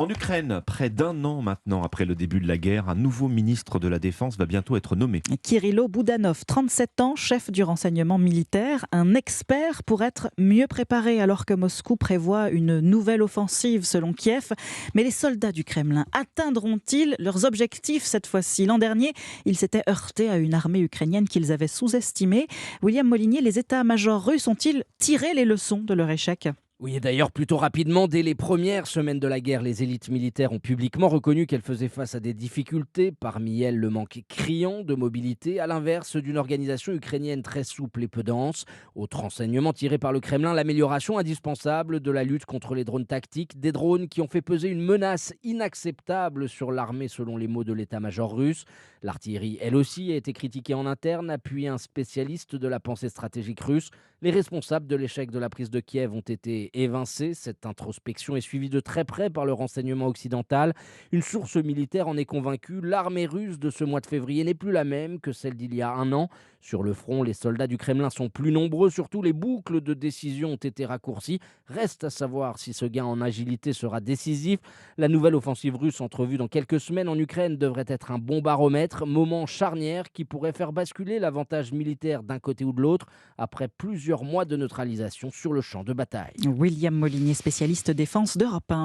En Ukraine, près d'un an maintenant après le début de la guerre, un nouveau ministre de la Défense va bientôt être nommé. Kirilo Boudanov, 37 ans, chef du renseignement militaire, un expert pour être mieux préparé alors que Moscou prévoit une nouvelle offensive selon Kiev. Mais les soldats du Kremlin atteindront-ils leurs objectifs cette fois-ci? L'an dernier, ils s'étaient heurtés à une armée ukrainienne qu'ils avaient sous-estimée. William Molinier, les états-majors russes ont-ils tiré les leçons de leur échec? Oui, et d'ailleurs, plutôt rapidement, dès les premières semaines de la guerre, les élites militaires ont publiquement reconnu qu'elles faisaient face à des difficultés, parmi elles le manque criant de mobilité, à l'inverse d'une organisation ukrainienne très souple et peu dense. Autre renseignement tiré par le Kremlin, l'amélioration indispensable de la lutte contre les drones tactiques, des drones qui ont fait peser une menace inacceptable sur l'armée selon les mots de l'état-major russe. L'artillerie, elle aussi, a été critiquée en interne, appuyé un spécialiste de la pensée stratégique russe. Les responsables de l'échec de la prise de Kiev ont été évincés. Cette introspection est suivie de très près par le renseignement occidental. Une source militaire en est convaincue. L'armée russe de ce mois de février n'est plus la même que celle d'il y a un an. Sur le front, les soldats du Kremlin sont plus nombreux. Surtout, les boucles de décision ont été raccourcies. Reste à savoir si ce gain en agilité sera décisif. La nouvelle offensive russe entrevue dans quelques semaines en Ukraine devrait être un bon baromètre. Moment charnière qui pourrait faire basculer l'avantage militaire d'un côté ou de l'autre après plusieurs mois de neutralisation sur le champ de bataille. William Molinier, spécialiste défense d'Europe 1.